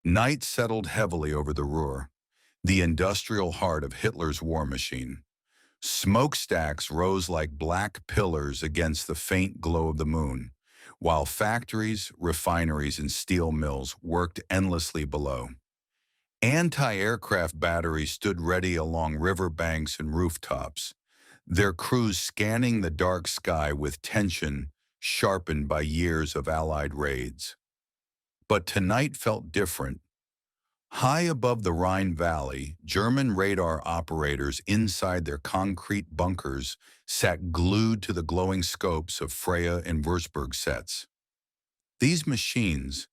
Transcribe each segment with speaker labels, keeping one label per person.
Speaker 1: Night settled heavily over the Ruhr, the industrial heart of Hitler's war machine. Smokestacks rose like black pillars against the faint glow of the moon, while factories, refineries, and steel mills worked endlessly below. Anti-aircraft batteries stood ready along river banks and rooftops, their crews scanning the dark sky with tension sharpened by years of Allied raids. But tonight felt different. High above the Rhine Valley, German radar operators inside their concrete bunkers sat glued to the glowing scopes of Freya and Würzburg sets. These machines,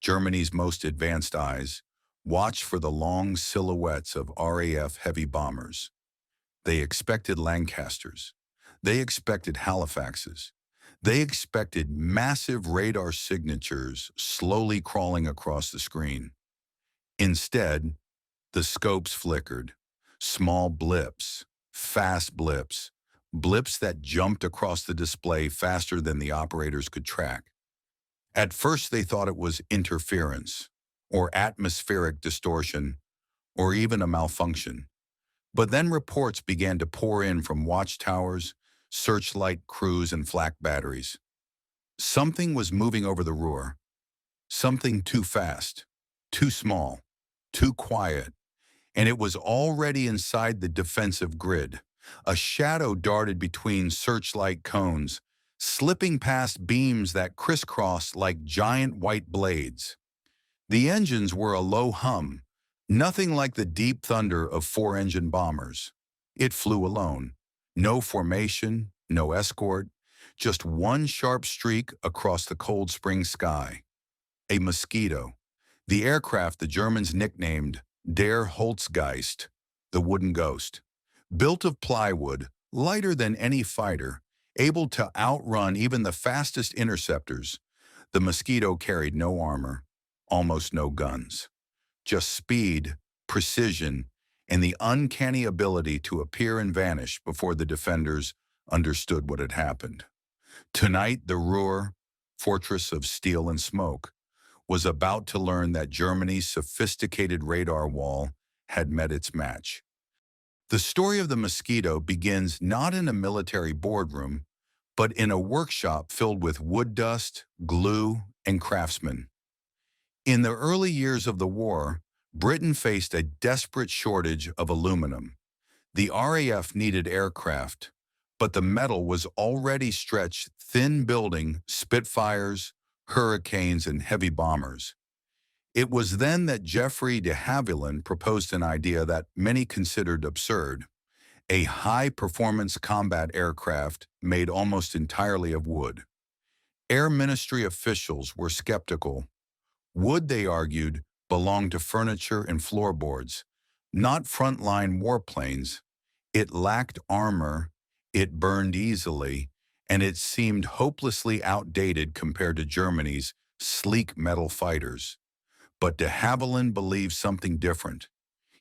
Speaker 1: Germany's most advanced eyes, watched for the long silhouettes of RAF heavy bombers. They expected Lancasters. They expected Halifaxes. They expected massive radar signatures slowly crawling across the screen. Instead, the scopes flickered. Small blips, fast blips, blips that jumped across the display faster than the operators could track. At first, they thought it was interference, or atmospheric distortion, or even a malfunction. But then reports began to pour in from watchtowers, searchlight crews, and flak batteries. Something was moving over the Ruhr. Something too fast, too small, too quiet, and it was already inside the defensive grid. A shadow darted between searchlight cones, slipping past beams that crisscrossed like giant white blades. The engines were a low hum, nothing like the deep thunder of four-engine bombers. It flew alone. No formation, no escort, just one sharp streak across the cold spring sky. A Mosquito, the aircraft the Germans nicknamed Der Holzgeist, the wooden ghost. Built of plywood, lighter than any fighter, able to outrun even the fastest interceptors, the Mosquito carried no armor, almost no guns. Just speed, precision, and the uncanny ability to appear and vanish before the defenders understood what had happened. Tonight, the Ruhr, fortress of steel and smoke, was about to learn that Germany's sophisticated radar wall had met its match. The story of the Mosquito begins not in a military boardroom, but in a workshop filled with wood dust, glue, and craftsmen. In the early years of the war, Britain faced a desperate shortage of aluminum. The RAF needed aircraft, but the metal was already stretched thin building Spitfires, Hurricanes, and heavy bombers. It was then that Geoffrey de Havilland proposed an idea that many considered absurd: a high-performance combat aircraft made almost entirely of wood. Air Ministry officials were skeptical. Wood, they argued, belonged to furniture and floorboards, not frontline warplanes. It lacked armor, it burned easily, and it seemed hopelessly outdated compared to Germany's sleek metal fighters. But de Havilland believed something different.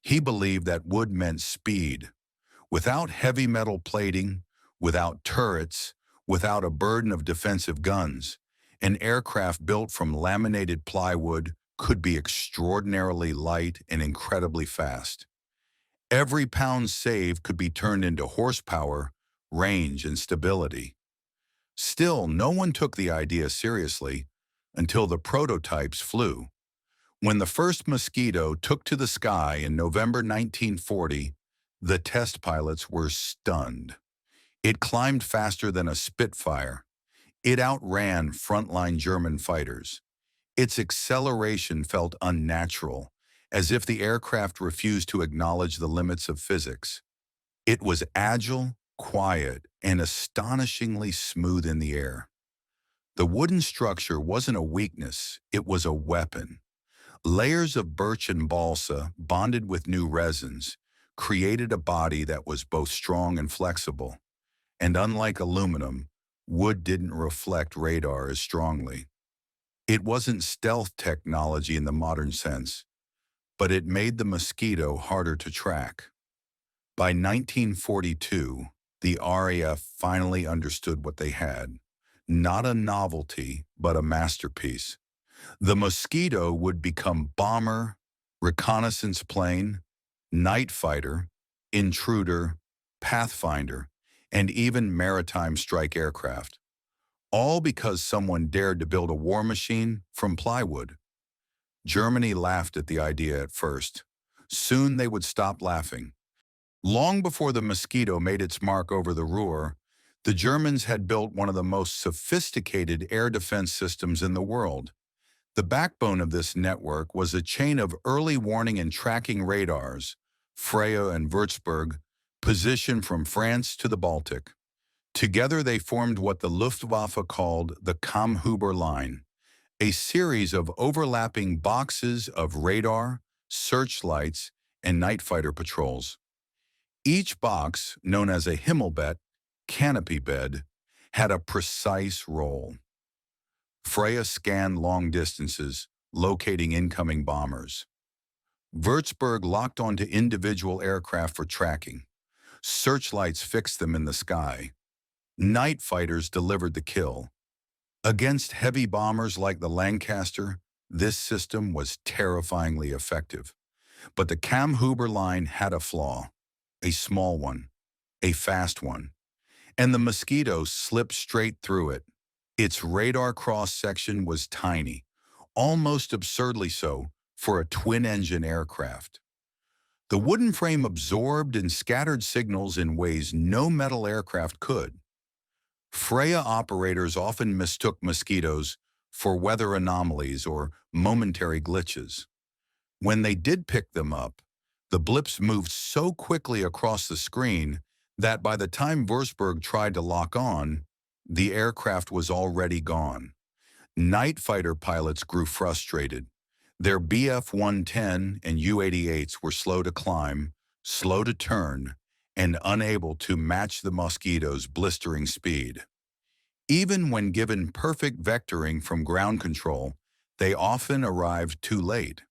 Speaker 1: He believed that wood meant speed. Without heavy metal plating, without turrets, without a burden of defensive guns, an aircraft built from laminated plywood could be extraordinarily light and incredibly fast. Every pound saved could be turned into horsepower, range, and stability. Still, no one took the idea seriously until the prototypes flew. When the first Mosquito took to the sky in November 1940, the test pilots were stunned. It climbed faster than a Spitfire. It outran frontline German fighters. Its acceleration felt unnatural, as if the aircraft refused to acknowledge the limits of physics. It was agile, quiet, and astonishingly smooth in the air. The wooden structure wasn't a weakness, it was a weapon. Layers of birch and balsa, bonded with new resins, created a body that was both strong and flexible. And unlike aluminum, wood didn't reflect radar as strongly. It wasn't stealth technology in the modern sense, but it made the Mosquito harder to track. By 1942, the RAF finally understood what they had. Not a novelty, but a masterpiece. The Mosquito would become bomber, reconnaissance plane, night fighter, intruder, pathfinder, and even maritime strike aircraft, all because someone dared to build a war machine from plywood. Germany laughed at the idea at first. Soon they would stop laughing. Long before the Mosquito made its mark over the Ruhr, the Germans had built one of the most sophisticated air defense systems in the world. The backbone of this network was a chain of early warning and tracking radars, Freya and Würzburg, positioned from France to the Baltic. Together they formed what the Luftwaffe called the Kammhuber Line, a series of overlapping boxes of radar, searchlights, and night fighter patrols. Each box, known as a Himmelbett, canopy bed, had a precise role. Freya scanned long distances, locating incoming bombers. Würzburg locked onto individual aircraft for tracking. Searchlights fixed them in the sky. Night fighters delivered the kill. Against heavy bombers like the Lancaster, this system was terrifyingly effective. But the Kammhuber line had a flaw, a small one, a fast one, and the Mosquito slipped straight through it. Its radar cross-section was tiny, almost absurdly so for a twin-engine aircraft. The wooden frame absorbed and scattered signals in ways no metal aircraft could. Freya operators often mistook Mosquitoes for weather anomalies or momentary glitches. When they did pick them up, the blips moved so quickly across the screen that by the time Würzburg tried to lock on, the aircraft was already gone. Night fighter pilots grew frustrated. Their Bf-110 and U-88s were slow to climb, slow to turn, and unable to match the Mosquito's blistering speed. Even when given perfect vectoring from ground control, they often arrived too late.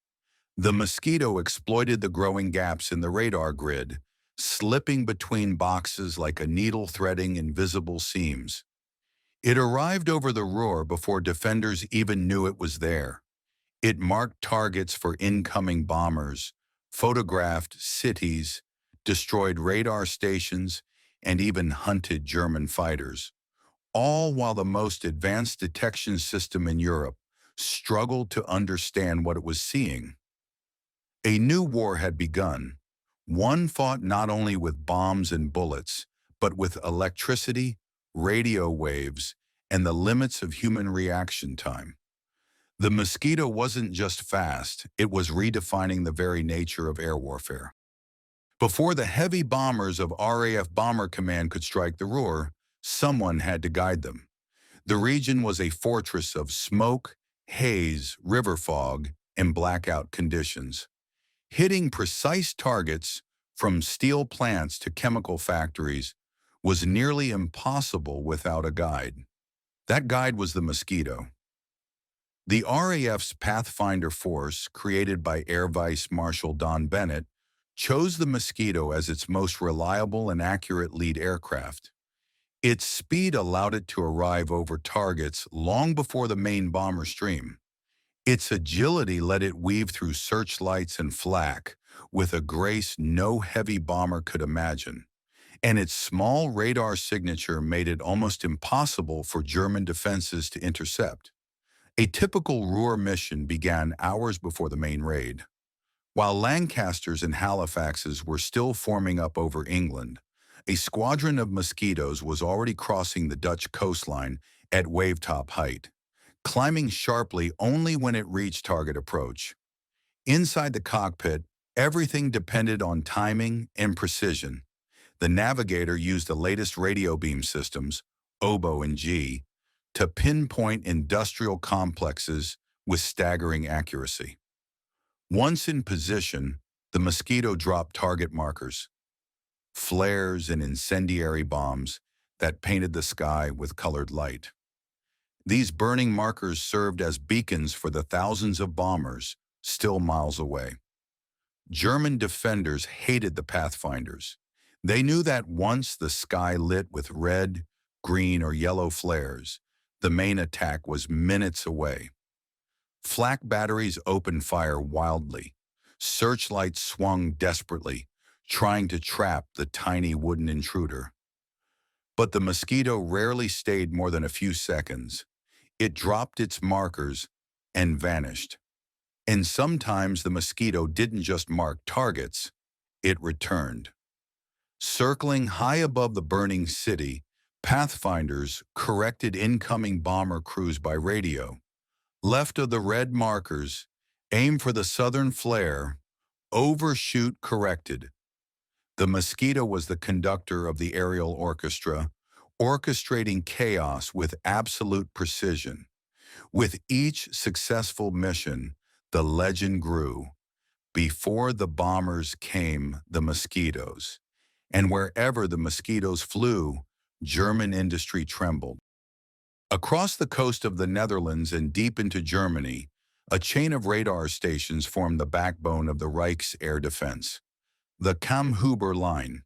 Speaker 1: The Mosquito exploited the growing gaps in the radar grid, slipping between boxes like a needle threading invisible seams. It arrived over the Ruhr before defenders even knew it was there. It marked targets for incoming bombers, photographed cities, destroyed radar stations, and even hunted German fighters, all while the most advanced detection system in Europe struggled to understand what it was seeing. A new war had begun, one fought not only with bombs and bullets, but with electricity, radio waves, and the limits of human reaction time. The Mosquito wasn't just fast, it was redefining the very nature of air warfare. Before the heavy bombers of RAF Bomber Command could strike the Ruhr, someone had to guide them. The region was a fortress of smoke, haze, river fog, and blackout conditions. Hitting precise targets, from steel plants to chemical factories, was nearly impossible without a guide. That guide was the Mosquito. The RAF's Pathfinder Force, created by Air Vice Marshal Don Bennett, chose the Mosquito as its most reliable and accurate lead aircraft. Its speed allowed it to arrive over targets long before the main bomber stream. Its agility let it weave through searchlights and flak with a grace no heavy bomber could imagine. And its small radar signature made it almost impossible for German defenses to intercept. A typical Ruhr mission began hours before the main raid. While Lancasters and Halifaxes were still forming up over England, a squadron of Mosquitoes was already crossing the Dutch coastline at wavetop height, climbing sharply only when it reached target approach. Inside the cockpit, everything depended on timing and precision. The navigator used the latest radio beam systems, OBO and G, to pinpoint industrial complexes with staggering accuracy. Once in position, the Mosquito dropped target markers, flares and incendiary bombs that painted the sky with colored light. These burning markers served as beacons for the thousands of bombers still miles away. German defenders hated the Pathfinders. They knew that once the sky lit with red, green, or yellow flares, the main attack was minutes away. Flak batteries opened fire wildly. Searchlights swung desperately, trying to trap the tiny wooden intruder. But the Mosquito rarely stayed more than a few seconds. It dropped its markers and vanished. And sometimes the Mosquito didn't just mark targets, it returned. Circling high above the burning city, pathfinders corrected incoming bomber crews by radio. Left of the red markers, aim for the southern flare, overshoot corrected. The Mosquito was the conductor of the aerial orchestra, orchestrating chaos with absolute precision. With each successful mission, the legend grew. Before the bombers came the Mosquitoes, and wherever the Mosquitoes flew, German industry trembled. Across the coast of the Netherlands and deep into Germany, a chain of radar stations formed the backbone of the Reich's air defense. The Kammhuber Line.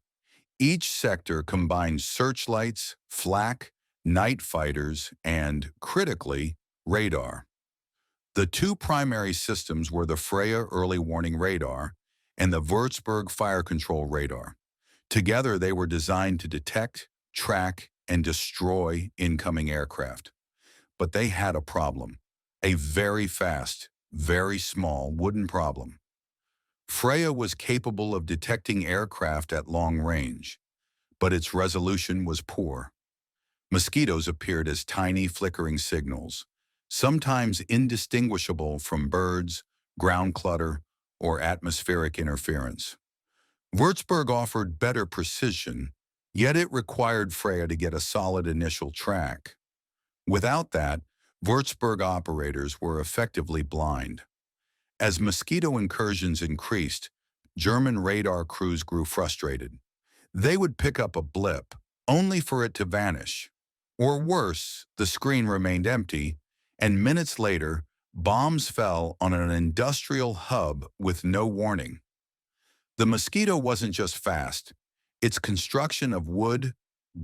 Speaker 1: Each sector combined searchlights, flak, night fighters, and, critically, radar. The two primary systems were the Freya early warning radar and the Würzburg fire control radar. Together, they were designed to detect, track, and destroy incoming aircraft. But they had a problem. A very fast, very small wooden problem. Freya was capable of detecting aircraft at long range, but its resolution was poor. Mosquitoes appeared as tiny flickering signals, sometimes indistinguishable from birds, ground clutter, or atmospheric interference. Würzburg offered better precision, yet it required Freya to get a solid initial track. Without that, Würzburg operators were effectively blind. As Mosquito incursions increased, German radar crews grew frustrated. They would pick up a blip, only for it to vanish. Or worse, the screen remained empty, and minutes later, bombs fell on an industrial hub with no warning. The Mosquito wasn't just fast. Its construction of wood,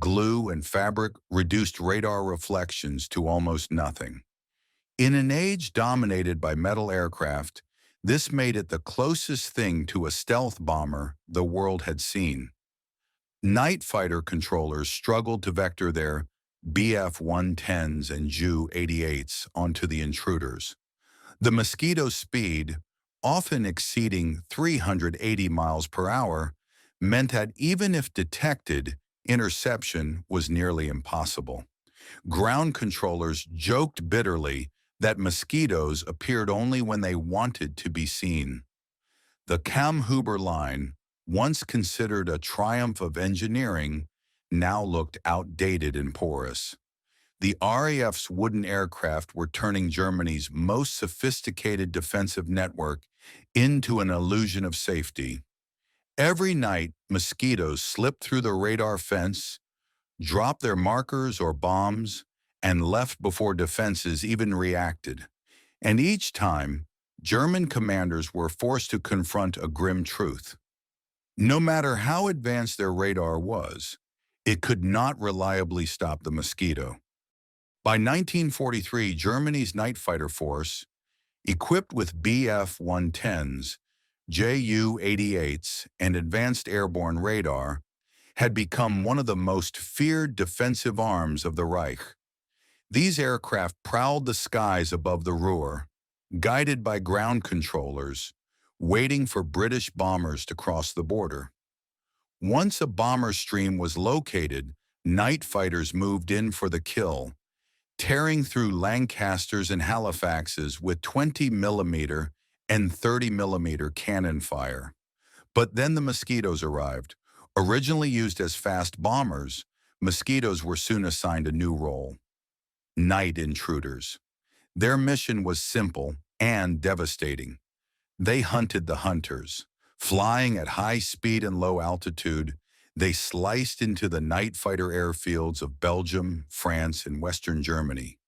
Speaker 1: glue, and fabric reduced radar reflections to almost nothing. In an age dominated by metal aircraft, this made it the closest thing to a stealth bomber the world had seen. Night fighter controllers struggled to vector their Bf-110s and Ju-88s onto the intruders. The Mosquito's speed, often exceeding 380 miles per hour, meant that even if detected, interception was nearly impossible. Ground controllers joked bitterly that Mosquitoes appeared only when they wanted to be seen. The Kammhuber Line, once considered a triumph of engineering, now looked outdated and porous. The RAF's wooden aircraft were turning Germany's most sophisticated defensive network into an illusion of safety. Every night, Mosquitoes slipped through the radar fence, dropped their markers or bombs, and left before defenses even reacted. And each time, German commanders were forced to confront a grim truth. No matter how advanced their radar was, it could not reliably stop the Mosquito. By 1943, Germany's night fighter force, equipped with Bf-110s, Ju-88s, and advanced airborne radar, had become one of the most feared defensive arms of the Reich. These aircraft prowled the skies above the Ruhr, guided by ground controllers, waiting for British bombers to cross the border. Once a bomber stream was located, night fighters moved in for the kill, tearing through Lancasters and Halifaxes with 20mm and 30mm cannon fire. But then the Mosquitoes arrived. Originally used as fast bombers, Mosquitoes were soon assigned a new role: night intruders. Their mission was simple and devastating. They hunted the hunters. Flying at high speed and low altitude, they sliced into the night fighter airfields of Belgium, France, and Western Germany.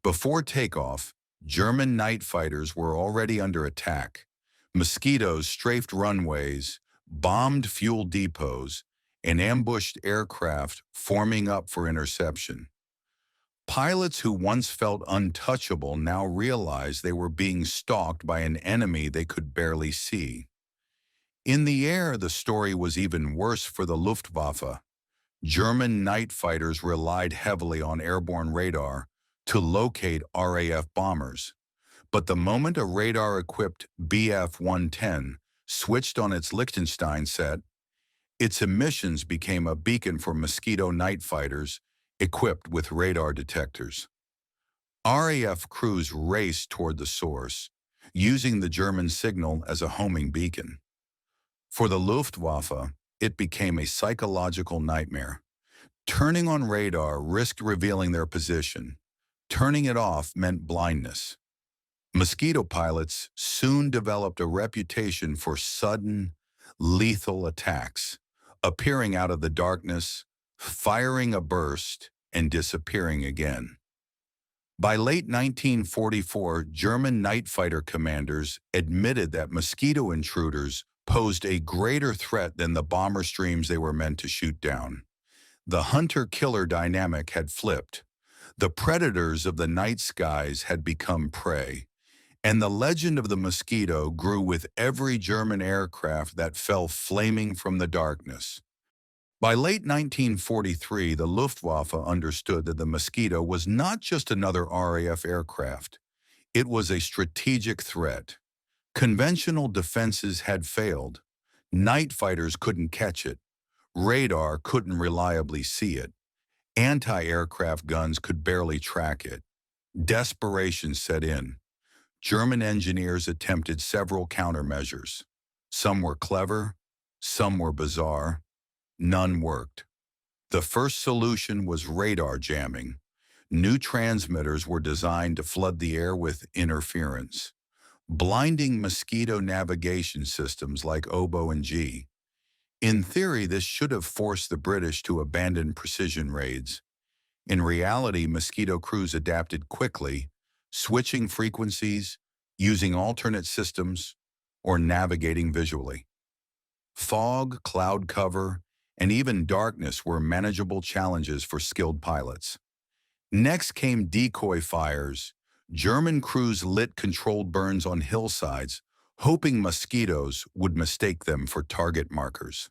Speaker 1: Before takeoff, German night fighters were already under attack. Mosquitoes strafed runways, bombed fuel depots, and ambushed aircraft forming up for interception. Pilots who once felt untouchable now realized they were being stalked by an enemy they could barely see. In the air, the story was even worse for the Luftwaffe. German night fighters relied heavily on airborne radar to locate RAF bombers. But the moment a radar-equipped Bf-110 switched on its Liechtenstein set, its emissions became a beacon for Mosquito night fighters equipped with radar detectors. RAF crews raced toward the source, using the German signal as a homing beacon. For the Luftwaffe, it became a psychological nightmare. Turning on radar risked revealing their position. Turning it off meant blindness. Mosquito pilots soon developed a reputation for sudden, lethal attacks, appearing out of the darkness, firing a burst, and disappearing again. By late 1944, German night fighter commanders admitted that Mosquito intruders posed a greater threat than the bomber streams they were meant to shoot down. The hunter-killer dynamic had flipped. The predators of the night skies had become prey. And the legend of the Mosquito grew with every German aircraft that fell flaming from the darkness. By late 1943, the Luftwaffe understood that the Mosquito was not just another RAF aircraft. It was a strategic threat. Conventional defenses had failed. Night fighters couldn't catch it. Radar couldn't reliably see it. Anti-aircraft guns could barely track it. Desperation set in. German engineers attempted several countermeasures. Some were clever, some were bizarre. None worked. The first solution was radar jamming. New transmitters were designed to flood the air with interference. Blinding Mosquito navigation systems like Oboe and G. In theory, this should have forced the British to abandon precision raids. In reality, Mosquito crews adapted quickly, switching frequencies, using alternate systems, or navigating visually. Fog, cloud cover, and even darkness were manageable challenges for skilled pilots. Next came decoy fires. German crews lit controlled burns on hillsides, hoping mosquitoes would mistake them for target markers.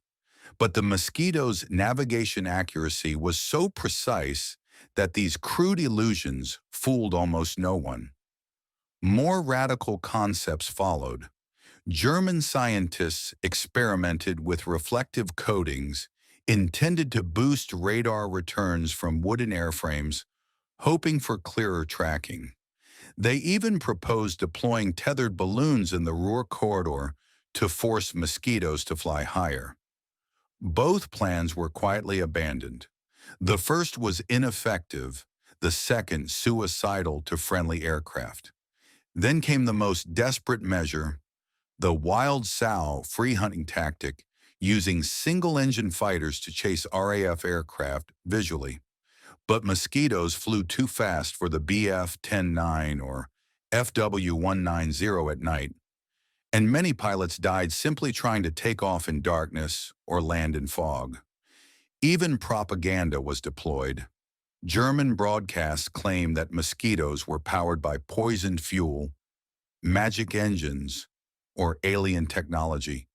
Speaker 1: But the Mosquito's navigation accuracy was so precise that these crude illusions fooled almost no one. More radical concepts followed. German scientists experimented with reflective coatings intended to boost radar returns from wooden airframes, hoping for clearer tracking. They even proposed deploying tethered balloons in the Ruhr corridor to force Mosquitoes to fly higher. Both plans were quietly abandoned. The first was ineffective, the second suicidal to friendly aircraft. Then came the most desperate measure, the wild sow free hunting tactic, using single-engine fighters to chase RAF aircraft visually. But Mosquitoes flew too fast for the Bf-10-9 or FW-190 at night, and many pilots died simply trying to take off in darkness or land in fog. Even propaganda was deployed. German broadcasts claimed that Mosquitoes were powered by poisoned fuel, magic engines, or alien technology,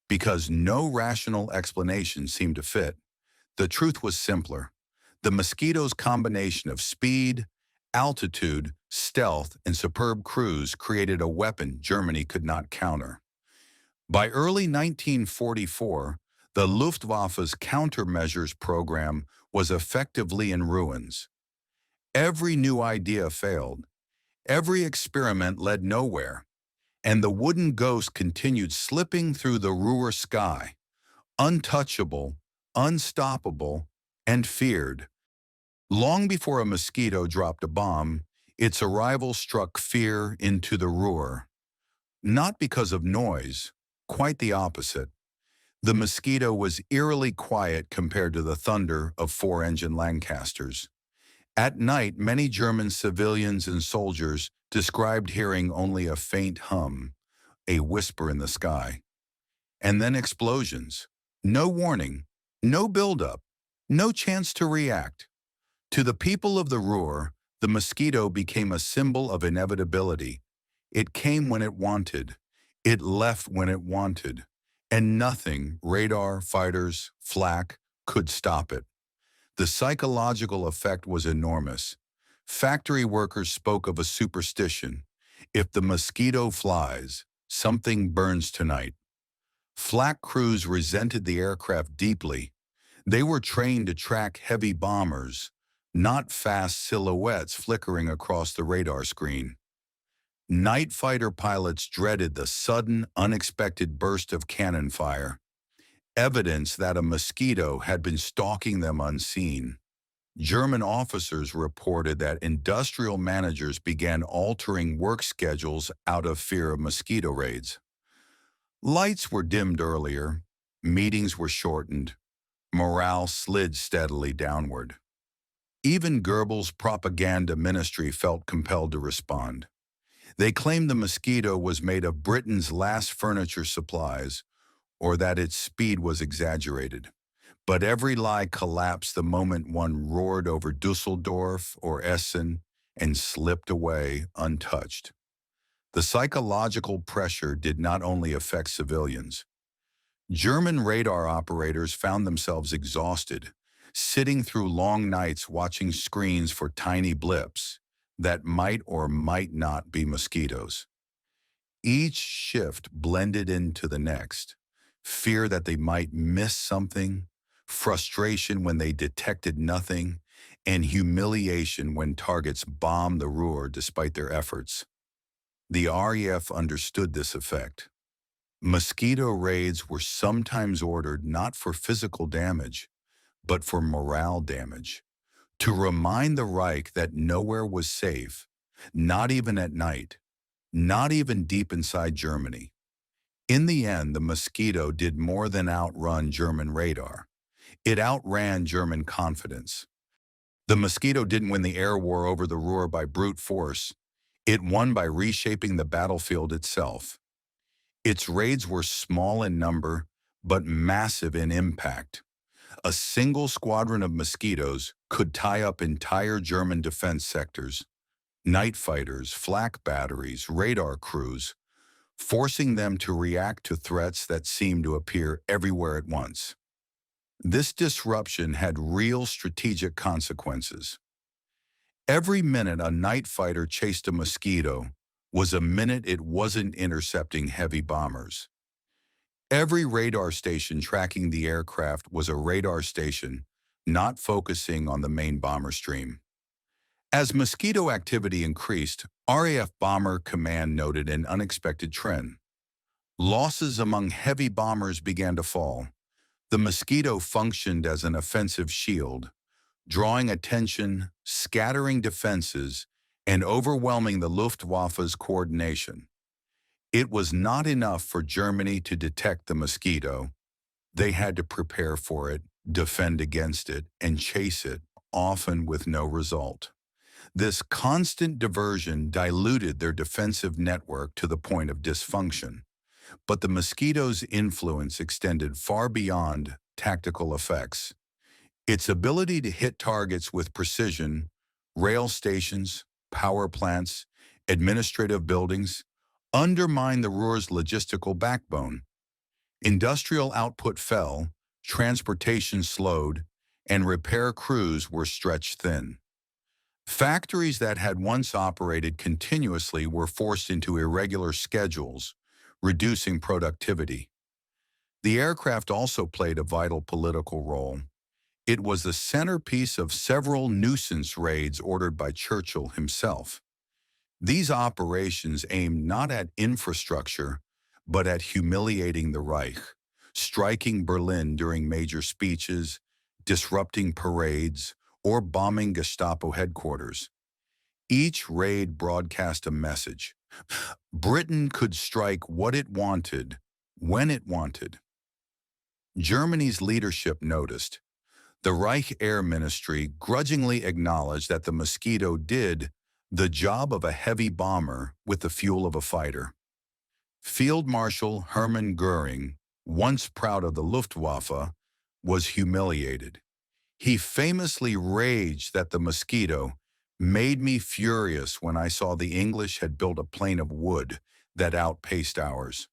Speaker 1: because no rational explanation seemed to fit. The truth was simpler. The Mosquito's combination of speed, altitude, stealth, and superb crews created a weapon Germany could not counter. By early 1944, the Luftwaffe's countermeasures program was effectively in ruins. Every new idea failed. Every experiment led nowhere. And the wooden ghost continued slipping through the Ruhr sky, untouchable, unstoppable, and feared. Long before a Mosquito dropped a bomb, its arrival struck fear into the Ruhr. Not because of noise, quite the opposite. The Mosquito was eerily quiet compared to the thunder of four-engine Lancasters. At night, many German civilians and soldiers described hearing only a faint hum, a whisper in the sky. And then explosions. No warning, no buildup, no chance to react. To the people of the Ruhr, the Mosquito became a symbol of inevitability. It came when it wanted. It left when it wanted. And nothing, radar, fighters, flak, could stop it. The psychological effect was enormous. Factory workers spoke of a superstition. If the Mosquito flies, something burns tonight. Flak crews resented the aircraft deeply. They were trained to track heavy bombers, not fast silhouettes flickering across the radar screen. Night fighter pilots dreaded the sudden, unexpected burst of cannon fire, evidence that a Mosquito had been stalking them unseen. German officers reported that industrial managers began altering work schedules out of fear of Mosquito raids. Lights were dimmed earlier, meetings were shortened, morale slid steadily downward. Even Goebbels' propaganda ministry felt compelled to respond. They claimed the Mosquito was made of Britain's last furniture supplies, or that its speed was exaggerated. But every lie collapsed the moment one roared over Dusseldorf or Essen and slipped away untouched. The psychological pressure did not only affect civilians. German radar operators found themselves exhausted, sitting through long nights watching screens for tiny blips that might or might not be mosquitoes. Each shift blended into the next, fear that they might miss something, frustration when they detected nothing, and humiliation when targets bombed the Ruhr despite their efforts. The RAF understood this effect. Mosquito raids were sometimes ordered not for physical damage, but for morale damage, to remind the Reich that nowhere was safe, not even at night, not even deep inside Germany. In the end, the Mosquito did more than outrun German radar. It outran German confidence. The Mosquito didn't win the air war over the Ruhr by brute force. It won by reshaping the battlefield itself. Its raids were small in number, but massive in impact. A single squadron of Mosquitoes could tie up entire German defense sectors, night fighters, flak batteries, radar crews, forcing them to react to threats that seemed to appear everywhere at once. This disruption had real strategic consequences. Every minute a night fighter chased a Mosquito was a minute it wasn't intercepting heavy bombers. Every radar station tracking the aircraft was a radar station, not focusing on the main bomber stream. As Mosquito activity increased, RAF Bomber Command noted an unexpected trend. Losses among heavy bombers began to fall. The Mosquito functioned as an offensive shield, drawing attention, scattering defenses, and overwhelming the Luftwaffe's coordination. It was not enough for Germany to detect the Mosquito. They had to prepare for it, defend against it, and chase it, often with no result. This constant diversion diluted their defensive network to the point of dysfunction. But the Mosquito's influence extended far beyond tactical effects. Its ability to hit targets with precision, rail stations, power plants, administrative buildings, undermined the Ruhr's logistical backbone. Industrial output fell, transportation slowed, and repair crews were stretched thin. Factories that had once operated continuously were forced into irregular schedules, reducing productivity. The aircraft also played a vital political role. It was the centerpiece of several nuisance raids ordered by Churchill himself. These operations aimed not at infrastructure, but at humiliating the Reich, striking Berlin during major speeches, disrupting parades, or bombing Gestapo headquarters. Each raid broadcast a message. Britain could strike what it wanted, when it wanted. Germany's leadership noticed. The Reich Air Ministry grudgingly acknowledged that the Mosquito did the job of a heavy bomber with the fuel of a fighter. Field Marshal Hermann Göring, once proud of the Luftwaffe, was humiliated. He famously raged that the Mosquito made me furious when I saw the English had built a plane of wood that outpaced ours.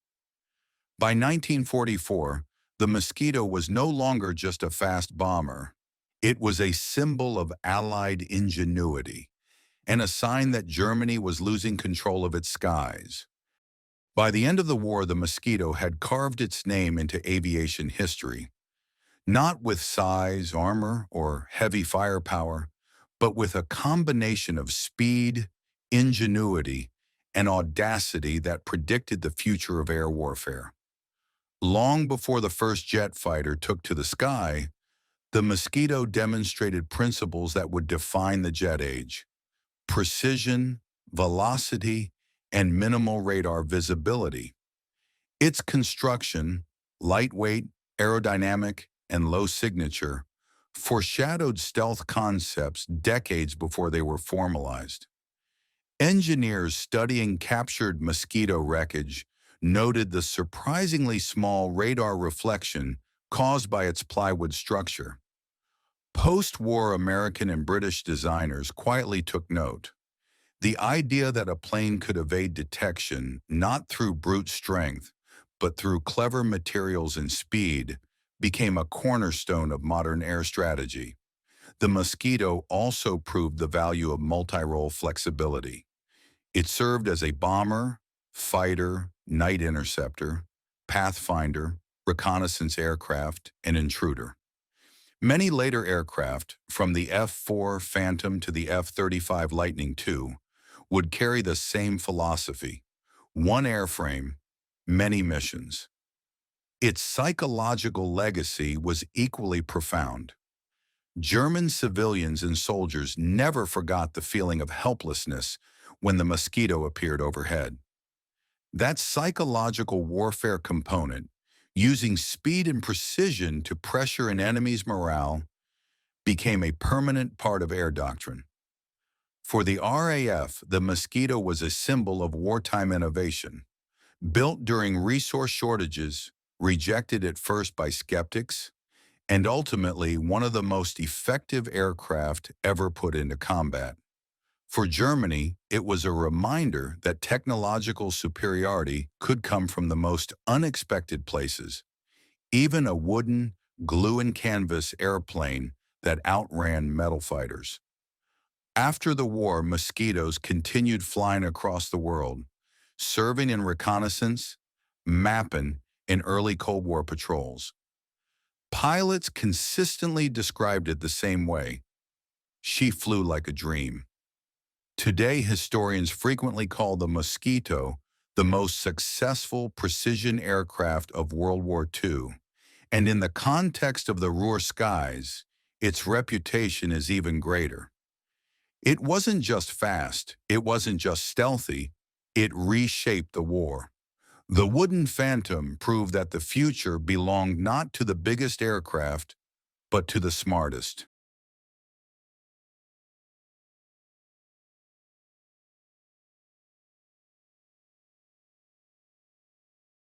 Speaker 1: By 1944, the Mosquito was no longer just a fast bomber. It was a symbol of Allied ingenuity and a sign that Germany was losing control of its skies. By the end of the war, the Mosquito had carved its name into aviation history, not with size, armor, or heavy firepower, but with a combination of speed, ingenuity, and audacity that predicted the future of air warfare. Long before the first jet fighter took to the sky, the Mosquito demonstrated principles that would define the jet age: precision, velocity, and minimal radar visibility. Its construction, lightweight, aerodynamic, and low signature, foreshadowed stealth concepts decades before they were formalized. Engineers studying captured Mosquito wreckage noted the surprisingly small radar reflection caused by its plywood structure. Post-war American and British designers quietly took note. The idea that a plane could evade detection not through brute strength, but through clever materials and speed, became a cornerstone of modern air strategy. The Mosquito also proved the value of multi-role flexibility. It served as a bomber, fighter, night interceptor, pathfinder, reconnaissance aircraft, and intruder. Many later aircraft, from the F-4 Phantom to the F-35 Lightning II, would carry the same philosophy: one airframe, many missions. Its psychological legacy was equally profound. German civilians and soldiers never forgot the feeling of helplessness when the Mosquito appeared overhead. That psychological warfare component, using speed and precision to pressure an enemy's morale, became a permanent part of air doctrine. For the RAF, the Mosquito was a symbol of wartime innovation. Built during resource shortages, rejected at first by skeptics, and ultimately one of the most effective aircraft ever put into combat. For Germany, it was a reminder that technological superiority could come from the most unexpected places, even a wooden, glue-and-canvas airplane that outran metal fighters. After the war, Mosquitoes continued flying across the world, serving in reconnaissance, mapping, and early Cold War patrols. Pilots consistently described it the same way: she flew like a dream. Today, historians frequently call the Mosquito the most successful precision aircraft of World War II, and in the context of the Ruhr skies, its reputation is even greater. It wasn't just fast, it wasn't just stealthy, it reshaped the war. The wooden Phantom proved that the future belonged not to the biggest aircraft, but to the smartest.